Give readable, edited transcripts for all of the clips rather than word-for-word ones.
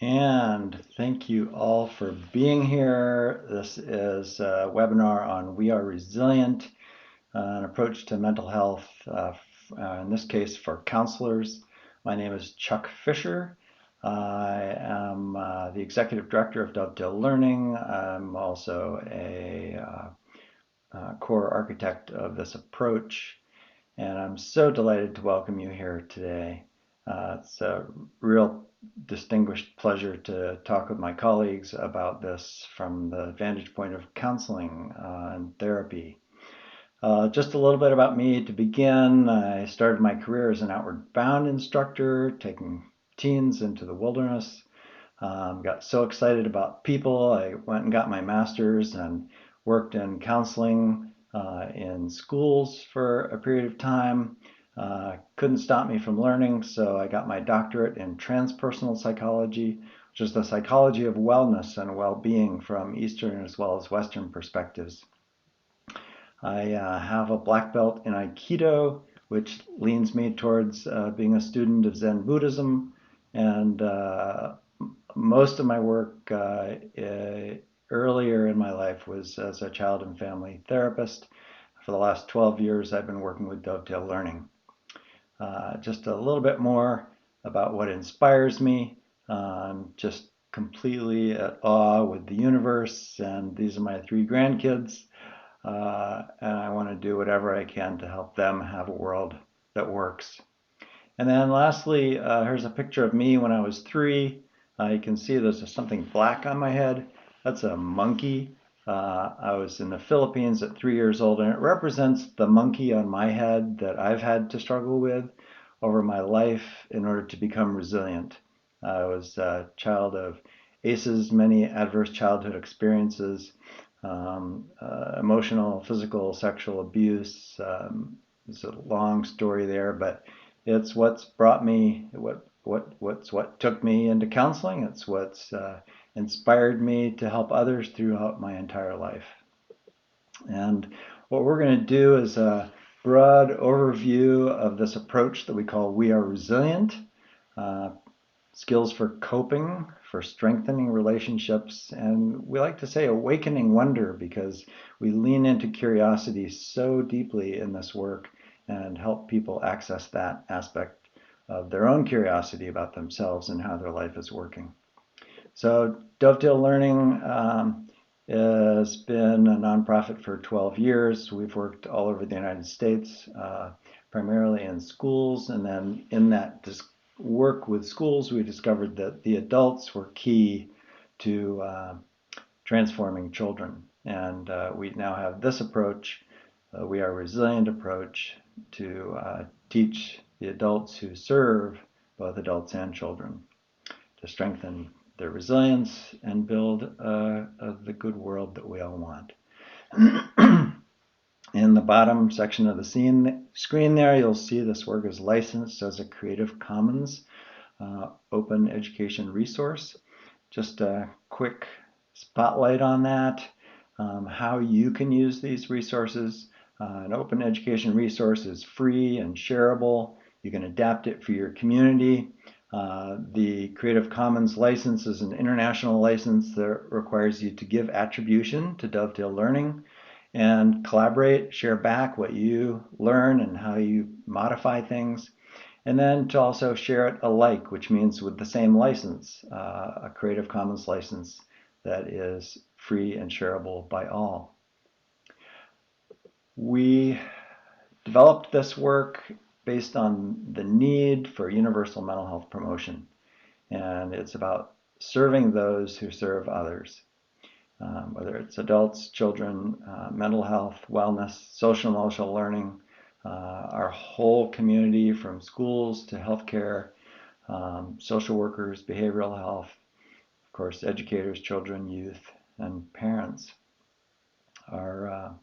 And thank you all for being here. This is a webinar on We Are Resilient, an approach to mental health, in this case for counselors. My name is Chuck Fisher. I am the Executive Director of Dovetail Learning. I'm also a core architect of this approach, and I'm so delighted to welcome you here today. It's a real distinguished pleasure to talk with my colleagues about this from the vantage point of counseling and therapy. Just a little bit about me to begin. I started my career as an outward bound instructor, taking teens into the wilderness. Got so excited about people, I went and got my master's and worked in counseling in schools for a period of time. Couldn't stop me from learning, so I got my doctorate in transpersonal psychology, which is the psychology of wellness and well-being from Eastern as well as Western perspectives. I have a black belt in Aikido, which leans me towards being a student of Zen Buddhism, and most of my work earlier in my life was as a child and family therapist. For the last 12 years, I've been working with Dovetail Learning. Just a little bit more about what inspires me. I'm just completely at awe with the universe, and these are my three grandkids. And I want to do whatever I can to help them have a world that works. And then lastly, here's a picture of me when I was 3. You can see there's something black on my head. That's a monkey. I was in the Philippines at 3 years old, and it represents the monkey on my head that I've had to struggle with over my life in order to become resilient. I was a child of ACEs, many adverse childhood experiences, emotional, physical, sexual abuse. There's a long story there, but it's what's brought me, what took me into counseling. It's what's inspired me to help others throughout my entire life. And what we're going to do is a broad overview of this approach that we call We Are Resilient. Skills for coping, for strengthening relationships, and we like to say awakening wonder because we lean into curiosity so deeply in this work and help people access that aspect of their own curiosity about themselves and how their life is working. So Dovetail Learning has been a nonprofit for 12 years. We've worked all over the United States, primarily in schools, and then in that work with schools, we discovered that the adults were key to transforming children. And we now have this approach, We Are Resilient approach, to teach the adults who serve both adults and children to strengthen their resilience and build the good world that we all want. In the bottom section of the screen there, you'll see this work is licensed as a Creative Commons open education resource. Just a quick spotlight on that, how you can use these resources. An open education resource is free and shareable. You can adapt it for your community. The Creative Commons license is an international license that requires you to give attribution to Dovetail Learning and collaborate, share back what you learn and how you modify things, and then to also share it alike, which means with the same license, a Creative Commons license that is free and shareable by all. We developed this work based on the need for universal mental health promotion, and it's about serving those who serve others. Whether it's adults, children, mental health, wellness, social emotional learning, our whole community from schools to healthcare, social workers, behavioral health, of course, educators, children, youth, and parents. Our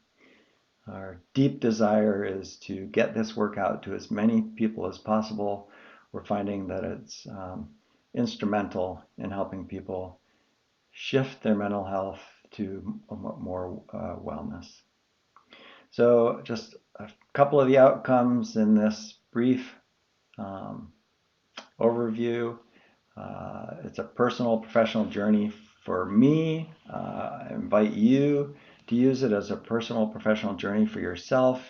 deep desire is to get this work out to as many people as possible. We're finding that it's instrumental in helping people shift their mental health to more wellness. So just a couple of the outcomes in this brief overview. It's a personal, professional journey for me. I invite you to use it as a personal, professional journey for yourself,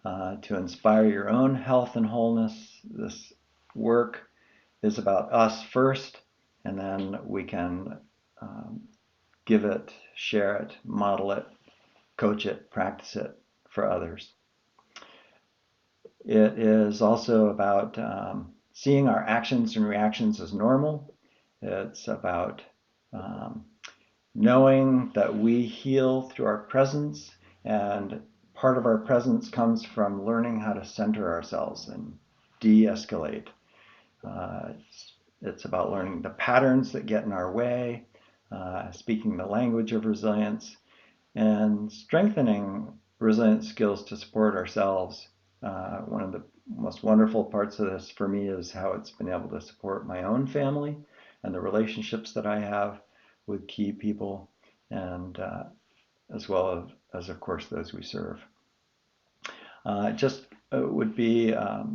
to inspire your own health and wholeness. This work is about us first, and then we can give it, share it, model it, coach it, practice it for others. It is also about seeing our actions and reactions as normal. It's about knowing that we heal through our presence, and part of our presence comes from learning how to center ourselves and de-escalate. It's about learning the patterns that get in our way, speaking the language of resilience, and strengthening resilient skills to support ourselves. One of the most wonderful parts of this for me is how it's been able to support my own family and the relationships that I have with key people, and as well as, of course, those we serve. Just would be a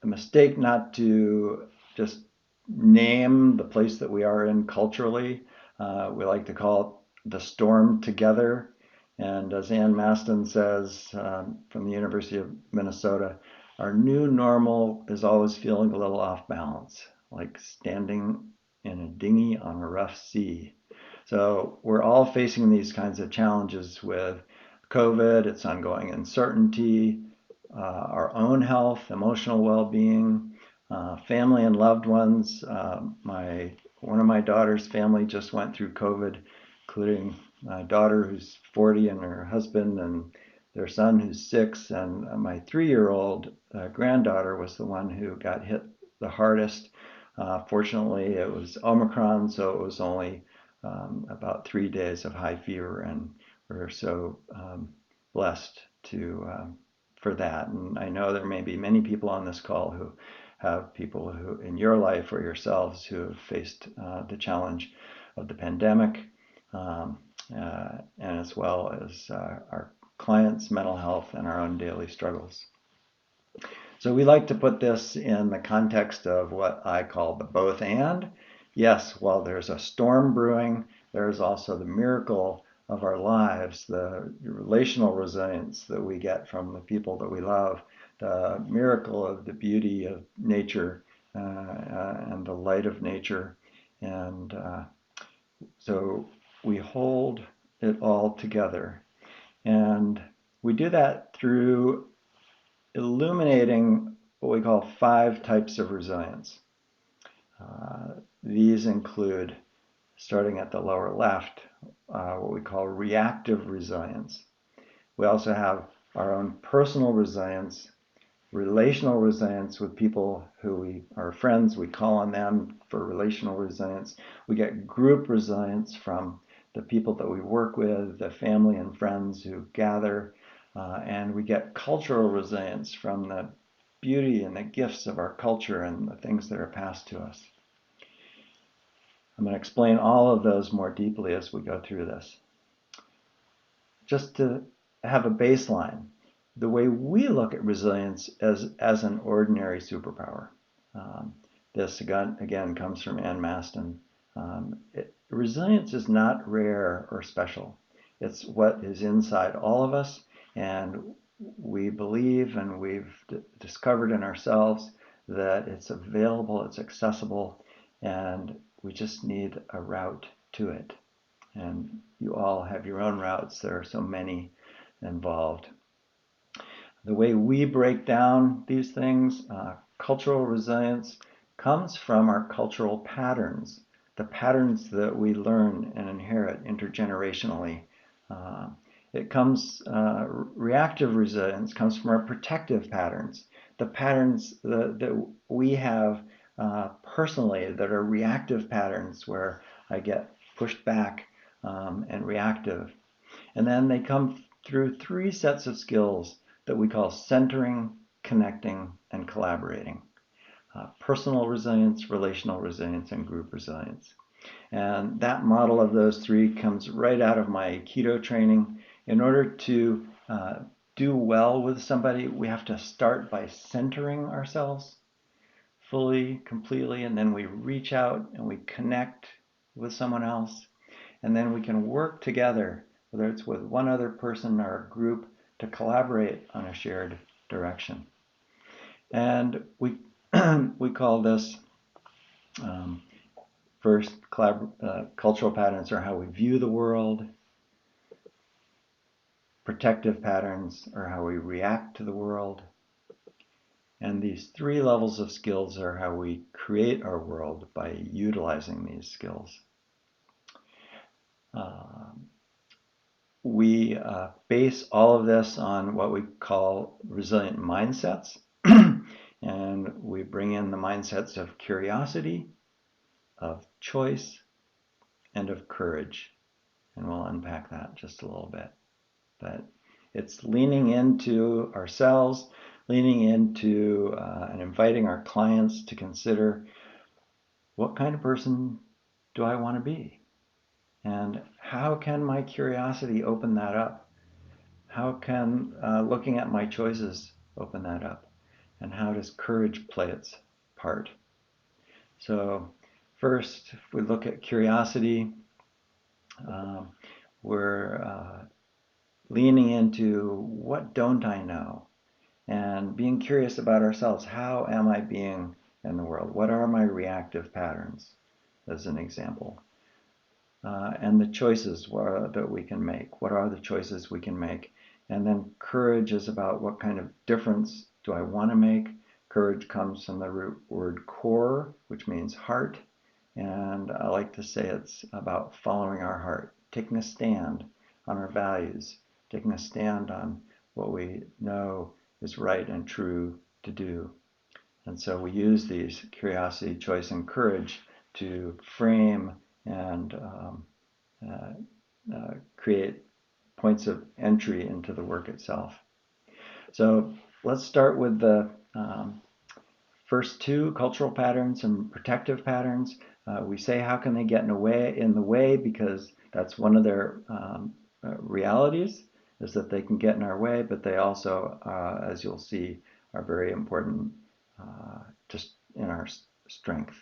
mistake not to just name the place that we are in culturally. We like to call it the storm together. And as Ann Maston says from the University of Minnesota, our new normal is always feeling a little off balance, like standing in a dinghy on a rough sea. So we're all facing these kinds of challenges with COVID, its ongoing uncertainty, our own health, emotional well-being, family and loved ones. One of my daughter's family just went through COVID, including my daughter who's 40 and her husband and their son who's 6, and my 3-year-old granddaughter was the one who got hit the hardest. Fortunately, it was Omicron, so it was only about 3 days of high fever, and we're so blessed for that. And I know there may be many people on this call who have people who in your life or yourselves who have faced the challenge of the pandemic, and as well as our clients' mental health and our own daily struggles. So we like to put this in the context of what I call the both and. Yes, while there's a storm brewing, there's also the miracle of our lives, the relational resilience that we get from the people that we love, the miracle of the beauty of nature and the light of nature. And so we hold it all together. And we do that through illuminating what we call 5 types of resilience. These include, starting at the lower left, what we call reactive resilience. We also have our own personal resilience, relational resilience with people who are friends, we call on them for relational resilience. We get group resilience from the people that we work with, the family and friends who gather, and we get cultural resilience from the beauty and the gifts of our culture and the things that are passed to us. I'm going to explain all of those more deeply as we go through this. Just to have a baseline, the way we look at resilience as an ordinary superpower. This again comes from Ann Maston. Resilience is not rare or special. It's what is inside all of us, and we believe and we've discovered in ourselves that it's available, it's accessible, and we just need a route to it. And you all have your own routes. There are so many involved. The way we break down these things, cultural resilience comes from our cultural patterns, the patterns that we learn and inherit intergenerationally. Reactive resilience comes from our protective patterns, the patterns that we have personally that are reactive patterns where I get pushed back and reactive. And then they come through 3 sets of skills that we call centering, connecting, and collaborating. Personal resilience, relational resilience, and group resilience. And that model of those 3 comes right out of my Aikido training. In order to do well with somebody, we have to start by centering ourselves, fully, completely, and then we reach out and we connect with someone else, and then we can work together, whether it's with one other person or a group, to collaborate on a shared direction. And we we call this first cultural patterns are how we view the world. Protective patterns are how we react to the world. And these three levels of skills are how we create our world by utilizing these skills. We base all of this on what we call resilient mindsets. And we bring in the mindsets of curiosity, of choice, and of courage. And we'll unpack that just a little bit. But it's leaning into ourselves, leaning into and inviting our clients to consider, what kind of person do I want to be? And how can my curiosity open that up? How can looking at my choices open that up? And how does courage play its part? So first, if we look at curiosity, we're leaning into, what don't I know? And being curious about ourselves. How am I being in the world? What are my reactive patterns, as an example? And the choices that we can make. What are the choices we can make? And then courage is about, what kind of difference do I want to make? Courage comes from the root word core, which means heart. And I like to say it's about following our heart, taking a stand on our values, taking a stand on what we know is right and true to do. And so we use these curiosity, choice, and courage to frame and create points of entry into the work itself. So let's start with the first two, cultural patterns and protective patterns. We say, how can they get in the way? Because that's one of their realities, is that they can get in our way, but they also, as you'll see, are very important just in our strength.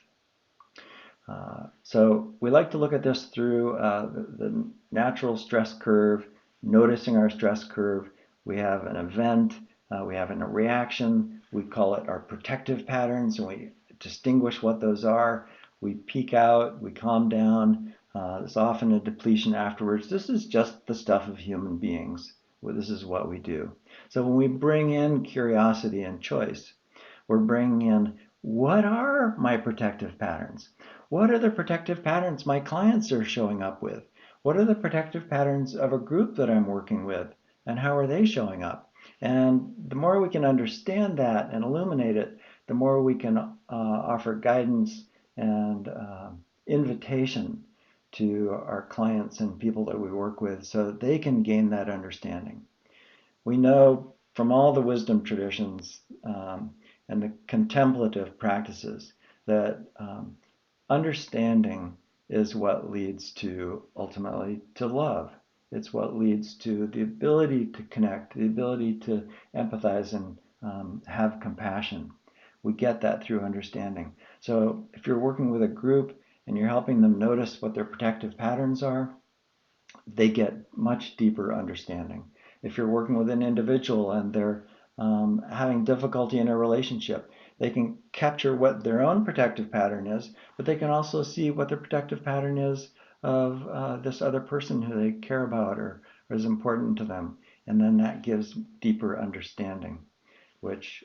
So we like to look at this through the natural stress curve, noticing our stress curve. We have an event, we have a reaction. We call it our protective patterns, and we distinguish what those are. We peak out, we calm down. There's often a depletion afterwards. This is just the stuff of human beings. This is what we do. So when we bring in curiosity and choice, we're bringing in, what are my protective patterns? What are the protective patterns my clients are showing up with? What are the protective patterns of a group that I'm working with? And how are they showing up? And the more we can understand that and illuminate it, the more we can offer guidance and invitation to our clients and people that we work with, so that they can gain that understanding. We know from all the wisdom traditions and the contemplative practices that understanding is what leads to, ultimately, to love. It's what leads to the ability to connect, the ability to empathize and have compassion. We get that through understanding. So if you're working with a group and you're helping them notice what their protective patterns are, they get much deeper understanding. If you're working with an individual and they're having difficulty in a relationship, they can capture what their own protective pattern is, but they can also see what the protective pattern is of this other person who they care about or is important to them. And then that gives deeper understanding, which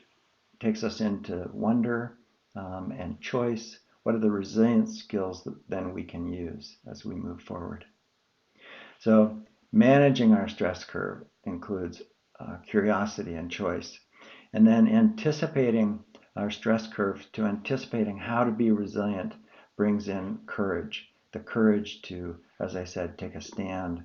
takes us into wonder and choice. What are the resilience skills that then we can use as we move forward? So managing our stress curve includes curiosity and choice. And then anticipating our stress curve to anticipating how to be resilient brings in courage. The courage to, as I said, take a stand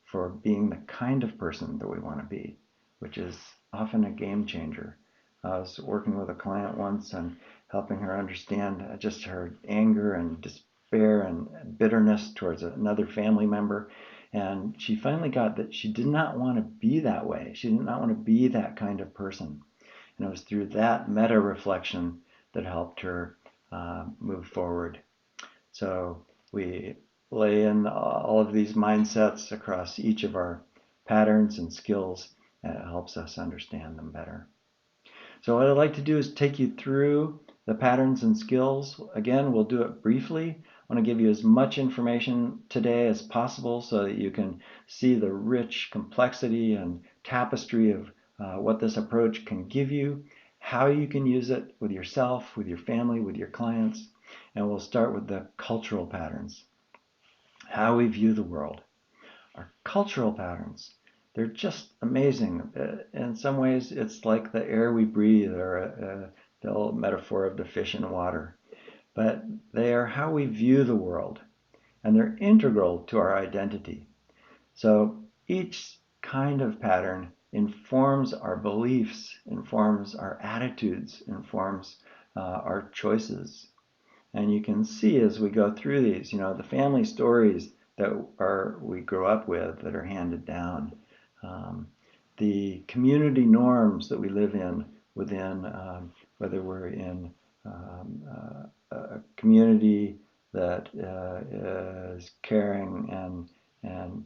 for being the kind of person that we want to be, which is often a game changer. I was working with a client once and helping her understand just her anger and despair and bitterness towards another family member. And she finally got that she did not want to be that way. She did not want to be that kind of person. And it was through that meta reflection that helped her move forward. So we lay in all of these mindsets across each of our patterns and skills, and it helps us understand them better. So what I'd like to do is take you through the patterns and skills. Again, we'll do it briefly. I want to give you as much information today as possible so that you can see the rich complexity and tapestry of what this approach can give you, how you can use it with yourself, with your family, with your clients. And we'll start with the cultural patterns, how we view the world. Our cultural patterns, they're just amazing. In some ways, it's like the air we breathe, or the old metaphor of the fish in water. But they are how we view the world, and they're integral to our identity. So each kind of pattern informs our beliefs, informs our attitudes, informs our choices. And you can see as we go through these, the family stories that we grow up with that are handed down, the community norms that we live in within, whether we're in a community that is caring and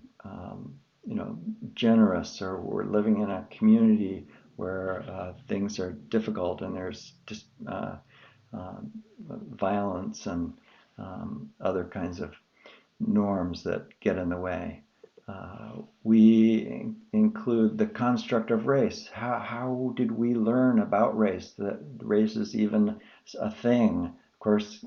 generous, or we're living in a community where things are difficult and there's just violence and other kinds of norms that get in the way. We include the construct of race. How did we learn about race? That race is even a thing. Of course,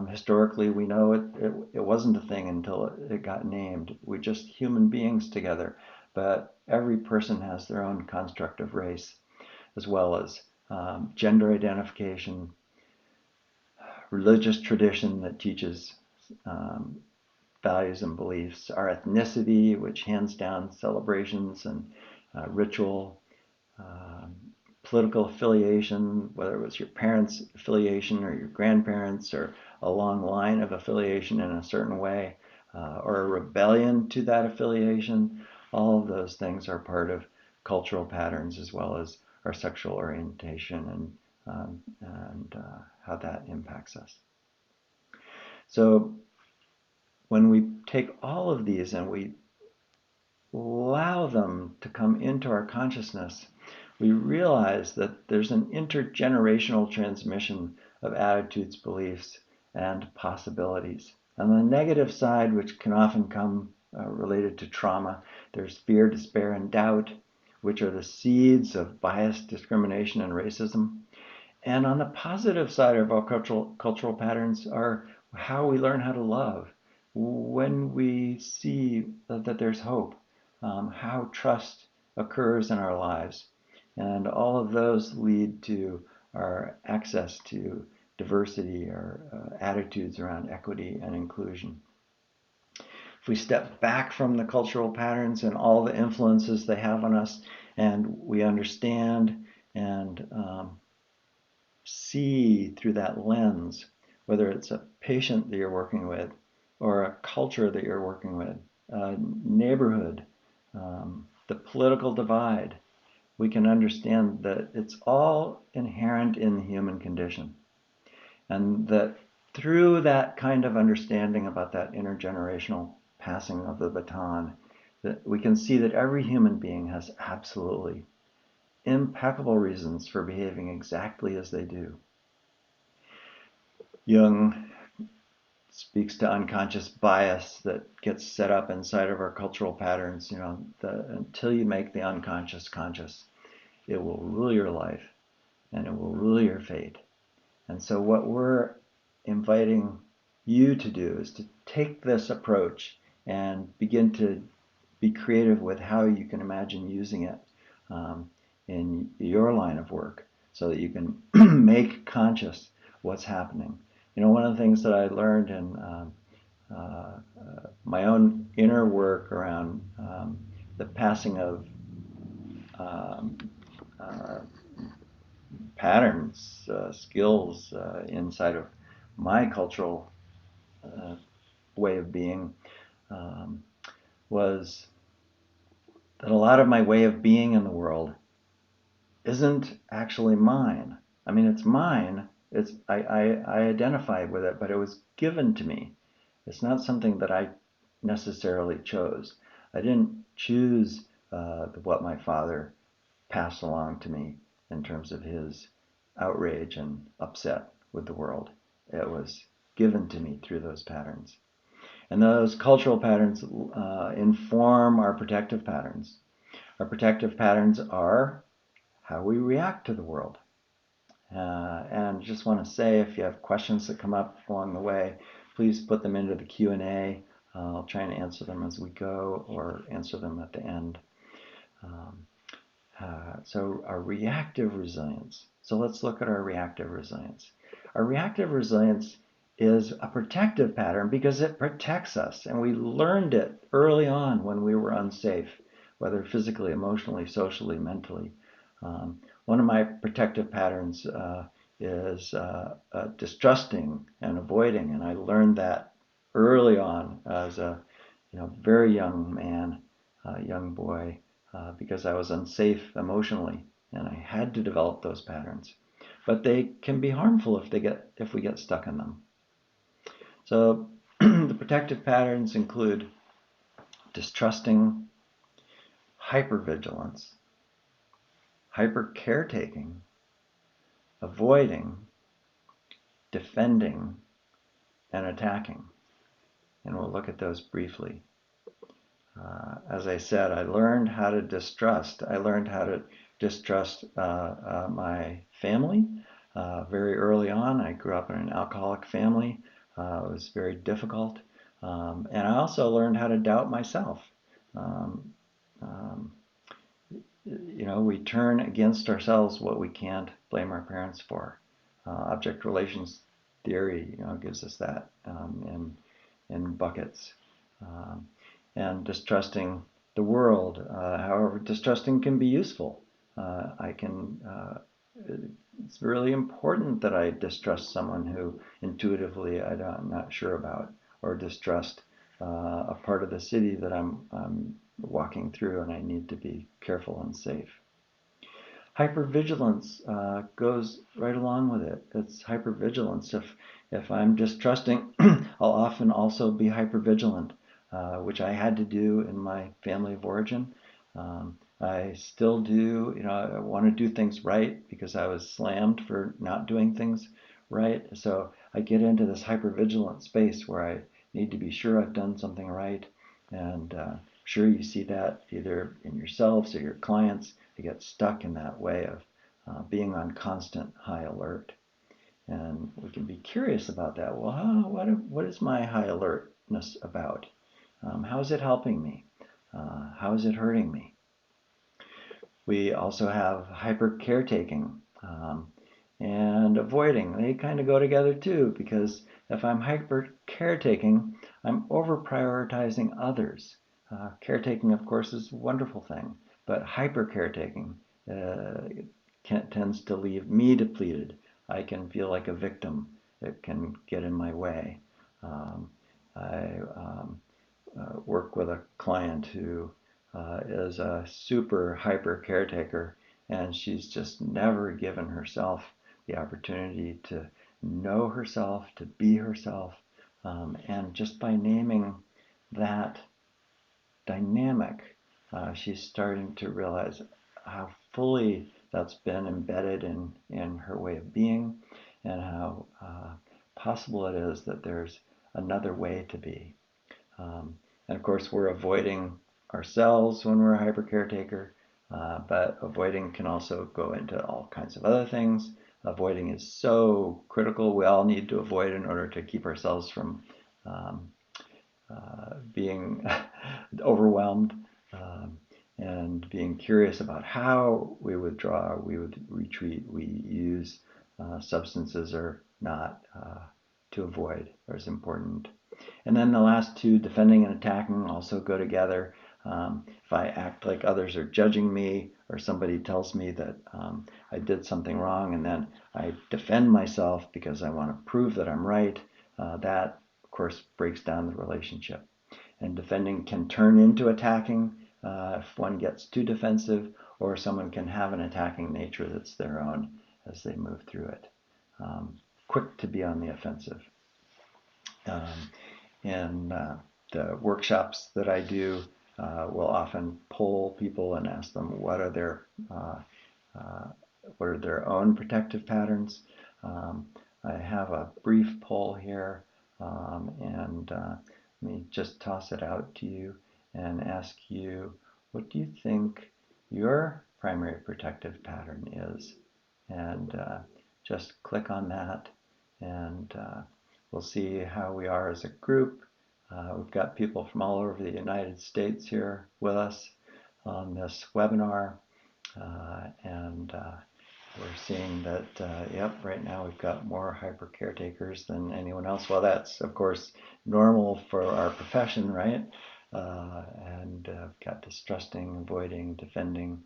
historically, we know it wasn't a thing until it got named. We're just human beings together. But every person has their own construct of race, as well as gender identification, religious tradition that teaches values and beliefs, our ethnicity, which hands down celebrations and ritual, political affiliation, whether it was your parents' affiliation or your grandparents, or a long line of affiliation in a certain way, or a rebellion to that affiliation. All of those things are part of cultural patterns, as well as our sexual orientation and how that impacts us. So when we take all of these and we allow them to come into our consciousness, we realize that there's an intergenerational transmission of attitudes, beliefs, and possibilities. On the negative side, which can often come related to trauma, there's fear, despair, and doubt, which are the seeds of bias, discrimination, and racism. And on the positive side of our cultural patterns are how we learn how to love, when we see that there's hope, how trust occurs in our lives. And all of those lead to our access to diversity, our attitudes around equity and inclusion. If we step back from the cultural patterns and all the influences they have on us, and we understand and see through that lens, whether it's a patient that you're working with, or a culture that you're working with, a neighborhood, the political divide, we can understand that it's all inherent in the human condition. And that through that kind of understanding about that intergenerational passing of the baton, that we can see that every human being has absolutely impeccable reasons for behaving exactly as they do. Jung speaks to unconscious bias that gets set up inside of our cultural patterns. Until you make the unconscious conscious, it will rule your life and it will rule your fate. And so what we're inviting you to do is to take this approach and begin to be creative with how you can imagine using it in your line of work, so that you can make conscious what's happening. One of the things that I learned in my own inner work around the passing of patterns, skills inside of my cultural way of being was that a lot of my way of being in the world isn't actually mine. I mean, it's mine, I identify with it, but it was given to me. It's not something that I necessarily chose. I didn't choose what my father passed along to me in terms of his outrage and upset with the world. It was given to me through those patterns. And those cultural patterns inform our protective patterns. Our protective patterns are how we react to the world. And just want to say, if you have questions that come up along the way, please put them into the Q&A. I'll try and answer them as we go or answer them at the end. So our reactive resilience. So let's look at our reactive resilience. Our reactive resilience is a protective pattern because it protects us, and we learned it early on when we were unsafe, whether physically, emotionally, socially, mentally. One of my protective patterns is distrusting and avoiding, and I learned that early on as a very young man, young boy, because I was unsafe emotionally, and I had to develop those patterns. But they can be harmful if we get stuck in them. So the protective patterns include distrusting, hypervigilance, hyper caretaking, avoiding, defending, and attacking. And we'll look at those briefly. As I said, I learned how to distrust. I learned how to distrust my family very early on. I grew up in an alcoholic family. It was very difficult. And I also learned how to doubt myself. Um, um, we turn against ourselves what we can't blame our parents for. Object relations theory, gives us that in buckets. Um, and distrusting the world. However, distrusting can be useful. It's really important that I distrust someone who intuitively I'm not sure about, or distrust a part of the city that I'm walking through and I need to be careful and safe. Hypervigilance goes right along with it. It's hypervigilance. If I'm distrusting, I'll often also be hypervigilant, which I had to do in my family of origin. I still do. I want to do things right because I was slammed for not doing things right. So I get into this hypervigilant space where I need to be sure I've done something right, and sure you see that either in yourselves or your clients. They get stuck in that way of being on constant high alert. And we can be curious about that. Well, what is my high alertness about? How is it helping me? How is it hurting me? We also have hyper caretaking and avoiding. They kind of go together too, because if I'm hyper caretaking, I'm over prioritizing others. Caretaking, of course, is a wonderful thing, but hyper caretaking tends to leave me depleted. I can feel like a victim. It can get in my way. I work with a client who is a super hyper caretaker, and she's just never given herself the opportunity to know herself, to be herself. And just by naming that dynamic, she's starting to realize how fully that's been embedded in her way of being, and how possible it is that there's another way to be. And of course, we're avoiding ourselves when we're a hyper caretaker, but avoiding can also go into all kinds of other things. Avoiding is so critical. We all need to avoid in order to keep ourselves from being overwhelmed, and being curious about how we withdraw, we would retreat, we use substances or not to avoid is important. And then the last two, defending and attacking, also go together. If I act like others are judging me, or somebody tells me that I did something wrong, and then I defend myself because I want to prove that I'm right, that, of course, breaks down the relationship. And defending can turn into attacking if one gets too defensive, or someone can have an attacking nature that's their own as they move through it. quick to be on the offensive. In the workshops that I do, we'll often poll people and ask them what are their own protective patterns. I have a brief poll here, and let me just toss it out to you and ask you, what do you think your primary protective pattern is? And just click on that, and we'll see how we are as a group. We've got people from all over the United States here with us on this webinar, and we're seeing that, yep, right now we've got more hyper caretakers than anyone else. Well, that's, of course, normal for our profession, right? And we've got distrusting, avoiding, defending,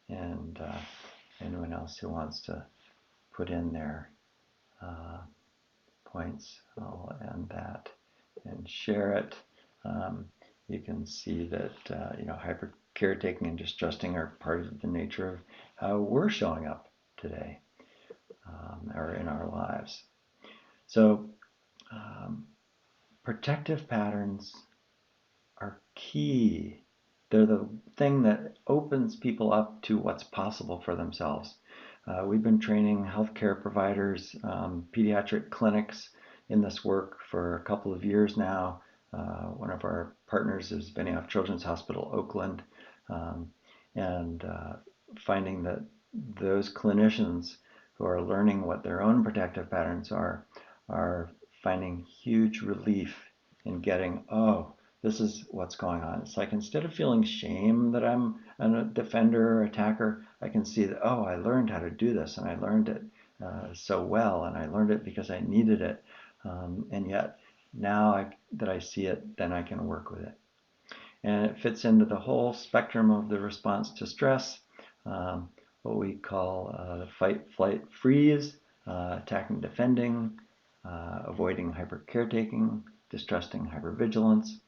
and anyone else who wants to put in their points, I'll end that and share it. You can see that hyper caretaking and distrusting are part of the nature of how we're showing up today, or in our lives. So protective patterns are key. They're the thing that opens people up to what's possible for themselves. We've been training healthcare providers, pediatric clinics in this work for a couple of years now. One of our partners is Benioff Children's Hospital, Oakland, and finding that those clinicians who are learning what their own protective patterns are finding huge relief in getting, oh, this is what's going on. It's like, instead of feeling shame that I'm a defender or attacker, I can see that, oh, I learned how to do this, and I learned it so well, and I learned it because I needed it. And yet, now that I see it, then I can work with it. And it fits into the whole spectrum of the response to stress, what we call the fight, flight, freeze, attacking, defending, avoiding hyper caretaking, distrusting hypervigilance.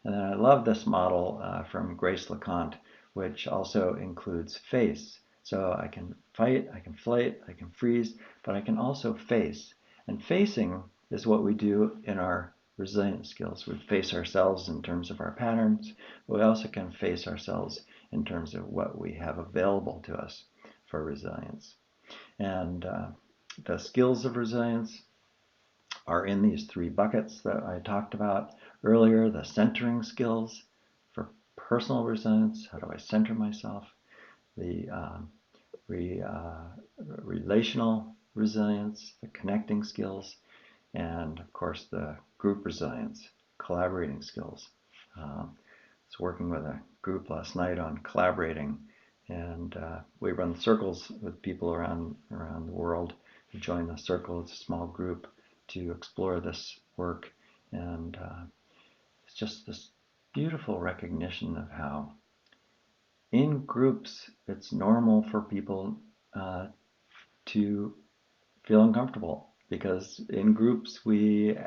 And then I love this model from Grace LeConte, which also includes face. So I can fight, I can flight, I can freeze, but I can also face. And facing is what we do in our resilience skills. We face ourselves in terms of our patterns. We also can face ourselves in terms of what we have available to us for resilience. And the skills of resilience are in these three buckets that I talked about earlier. The centering skills for personal resilience. How do I center myself? The relational resilience, the connecting skills, and of course the group resilience, collaborating skills. I was working with a group last night on collaborating, and we run circles with people around the world who join the circle. It's a small group to explore this work, and it's just this beautiful recognition of how in groups it's normal for people to feel uncomfortable, because in groups we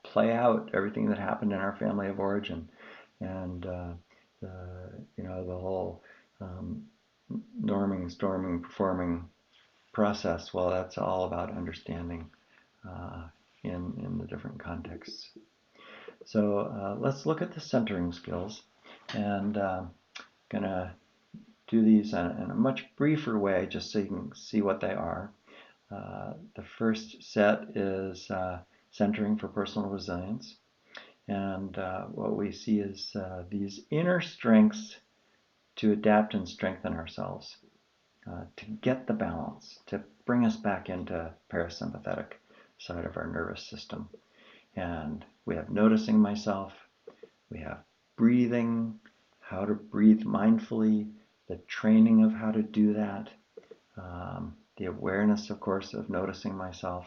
play out everything that happened in our family of origin, and the whole norming, storming, performing process. Well, that's all about understanding in the different contexts. So let's look at the centering skills, and gonna do these in a much briefer way, just so you can see what they are. The first set is centering for personal resilience. And what we see is these inner strengths to adapt and strengthen ourselves, to get the balance, to bring us back into parasympathetic side of our nervous system. And we have noticing myself, we have breathing, how to breathe mindfully, the training of how to do that, the awareness, of course, of noticing myself,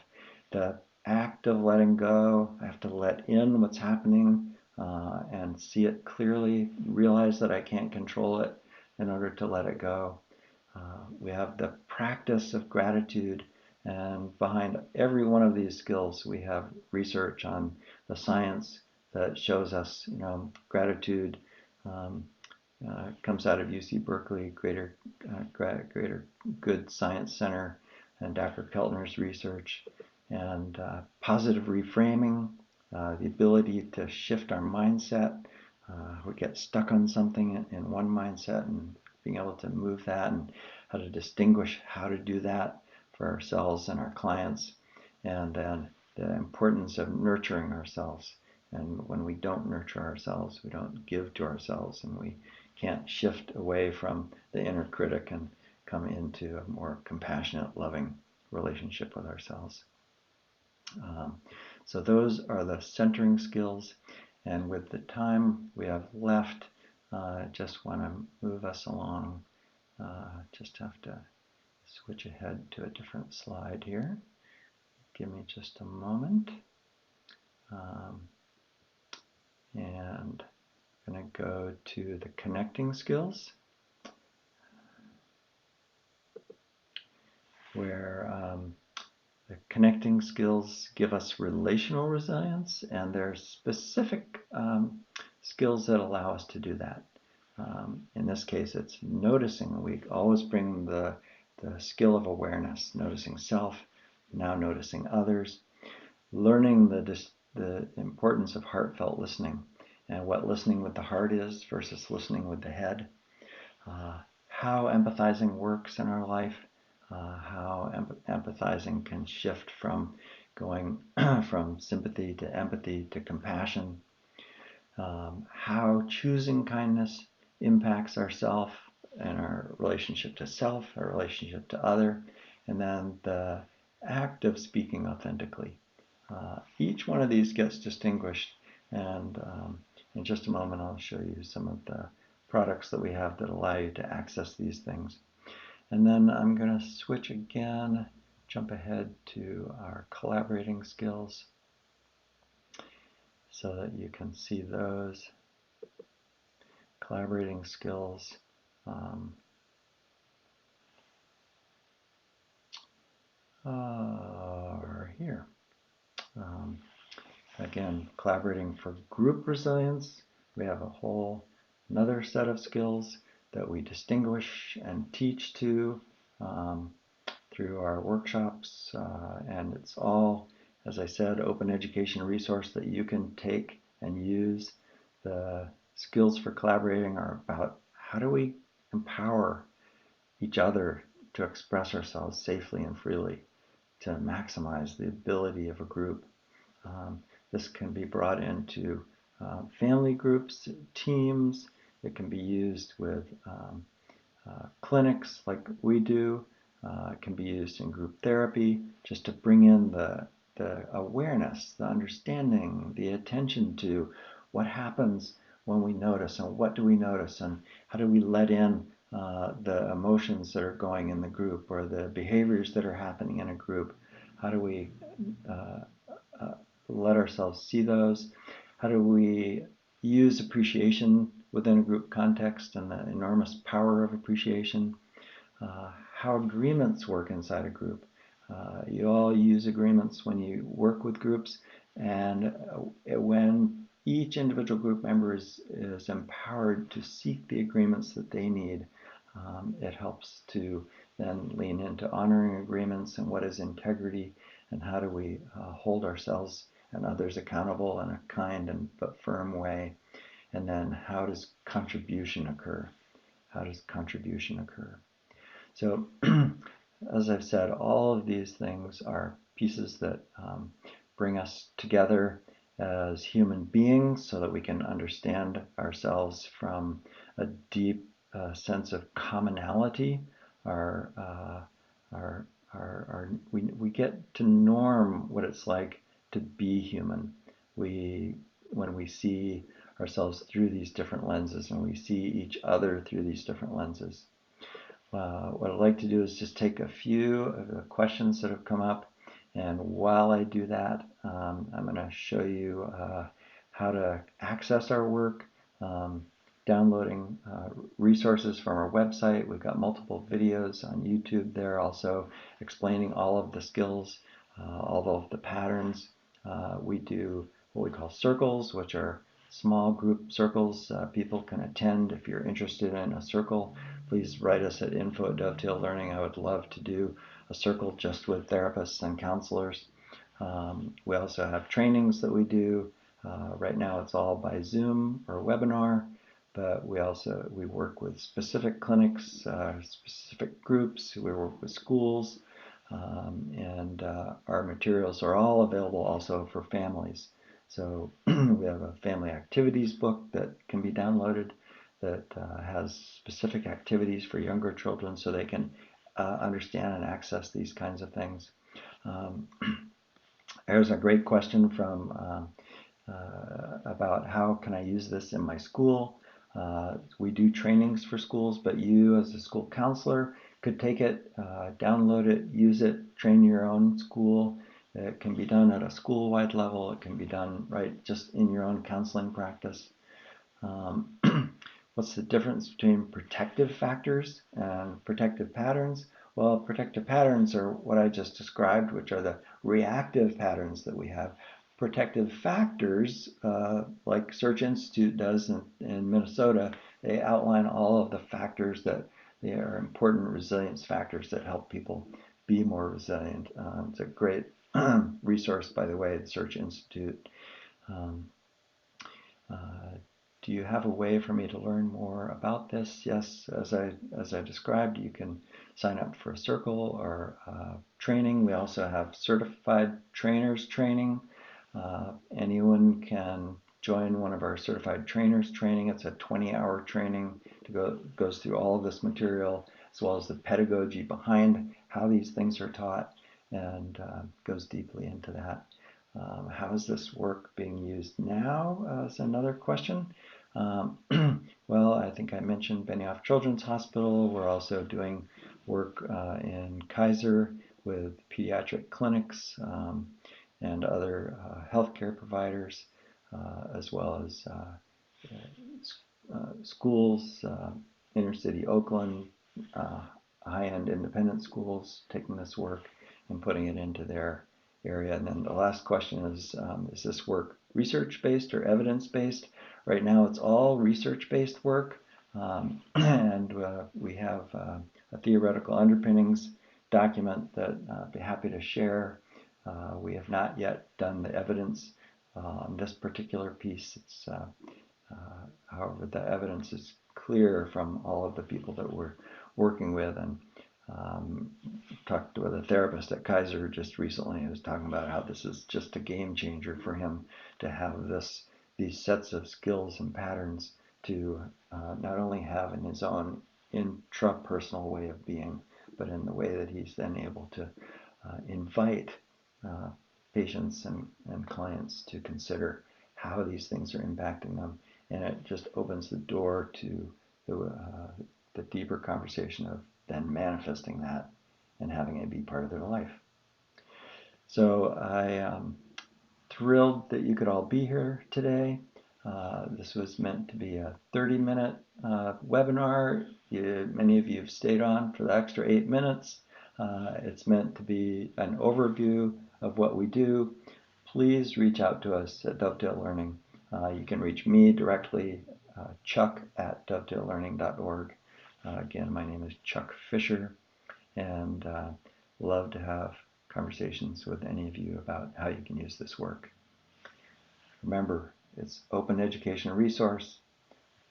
the act of letting go. I have to let in what's happening and see it clearly, realize that I can't control it in order to let it go. We have the practice of gratitude, and behind every one of these skills we have research on the science that shows us, gratitude comes out of UC Berkeley, Greater Good Science Center, and Dr. Keltner's research, and positive reframing, the ability to shift our mindset. We get stuck on something in one mindset and being able to move that, and how to distinguish how to do that for ourselves and our clients, and then the importance of nurturing ourselves. And when we don't nurture ourselves, we don't give to ourselves, and we can't shift away from the inner critic and come into a more compassionate, loving relationship with ourselves. So those are the centering skills. And with the time we have left, just want to move us along. Just have to switch ahead to a different slide here. Give me just a moment. And I'm going to go to the connecting skills, where the connecting skills give us relational resilience, and there are specific skills that allow us to do that. In this case, it's noticing. We always bring the skill of awareness, noticing self, now noticing others, learning the importance of heartfelt listening, and what listening with the heart is versus listening with the head, how empathizing works in our life, how empathizing can shift from going from sympathy to empathy to compassion, how choosing kindness impacts ourself and our relationship to self, our relationship to other, and then the act of speaking authentically. Each one of these gets distinguished, and in just a moment I'll show you some of the products that we have that allow you to access these things. And then I'm going to switch again, jump ahead to our collaborating skills so that you can see those. Collaborating skills are here. Again, collaborating for group resilience, we have another set of skills that we distinguish and teach to through our workshops, and it's all, as I said, open education resource that you can take and use. The skills for collaborating are about how do we empower each other to express ourselves safely and freely, to maximize the ability of a group. This can be brought into family groups, teams. It can be used with clinics like we do. It can be used in group therapy, just to bring in the awareness, the understanding, the attention to what happens when we notice, and what do we notice, and how do we let in the emotions that are going in the group, or the behaviors that are happening in a group. How do we let ourselves see those? How do we use appreciation within a group context and the enormous power of appreciation? How agreements work inside a group. You all use agreements when you work with groups, and when each individual group member is empowered to seek the agreements that they need, it helps to then lean into honoring agreements and what is integrity, and how do we hold ourselves and others accountable in a kind but firm way. And then how does contribution occur? How does contribution occur? So, as I've said, all of these things are pieces that bring us together as human beings so that we can understand ourselves from a deep sense of commonality. We get to norm what it's like to be human. When we see ourselves through these different lenses, and we see each other through these different lenses. What I'd like to do is just take a few of the questions that have come up, and while I do that, I'm going to show you how to access our work, downloading resources from our website. We've got multiple videos on YouTube there also explaining all of the skills, all of the patterns. We do what we call circles, which are small group circles people can attend. If you're interested in a circle, please write us at info@dovetail learning. I would love to do a circle just with therapists and counselors. We also have trainings that we do. Right now it's all by Zoom or webinar, but we work with specific clinics, specific groups. We work with schools, and our materials are all available also for families. So we have a family activities book that can be downloaded that has specific activities for younger children so they can understand and access these kinds of things. There's a great question from about how can I use this in my school. We do trainings for schools, but you as a school counselor could take it, download it, use it, train your own school. It can be done at a school-wide level. It can be done right just in your own counseling practice. What's the difference between protective factors and protective patterns? Well, protective patterns are what I just described, which are the reactive patterns that we have. Protective factors, like Search Institute does in Minnesota, they outline all of the factors that they are important resilience factors that help people be more resilient. It's a great resource, by the way, the Search Institute. Do you have a way for me to learn more about this? Yes, as I described, you can sign up for a circle or training. We also have certified trainers training. Anyone can join one of our certified trainers training. It's a 20-hour training goes through all of this material as well as the pedagogy behind how these things are taught and goes deeply into that. How is this work being used now? Is another question. Well, I think I mentioned Benioff Children's Hospital. We're also doing work in Kaiser with pediatric clinics and other healthcare providers, as well as schools, inner city Oakland, high-end independent schools, taking this work and putting it into their area. And then the last question is this work research-based or evidence-based? Right now it's all research-based work, and we have a theoretical underpinnings document that I'd be happy to share. We have not yet done the evidence on this particular piece. However, the evidence is clear from all of the people that we're working with, and talked with a therapist at Kaiser just recently who was talking about how this is just a game changer for him to have these sets of skills and patterns to not only have in his own intrapersonal way of being, but in the way that he's then able to invite patients and clients to consider how these things are impacting them. And it just opens the door to the deeper conversation of then manifesting that and having it be part of their life. So I am thrilled that you could all be here today. This was meant to be a 30-minute webinar. Many of you have stayed on for the extra 8 minutes. It's meant to be an overview of what we do. Please reach out to us at Dovetail Learning. You can reach me directly, chuck@dovetaillearning.org. Again, my name is Chuck Fisher, and love to have conversations with any of you about how you can use this work. Remember, it's open educational resource.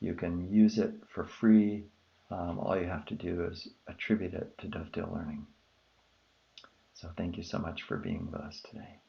You can use it for free. All you have to do is attribute it to Dovetail Learning. So thank you so much for being with us today.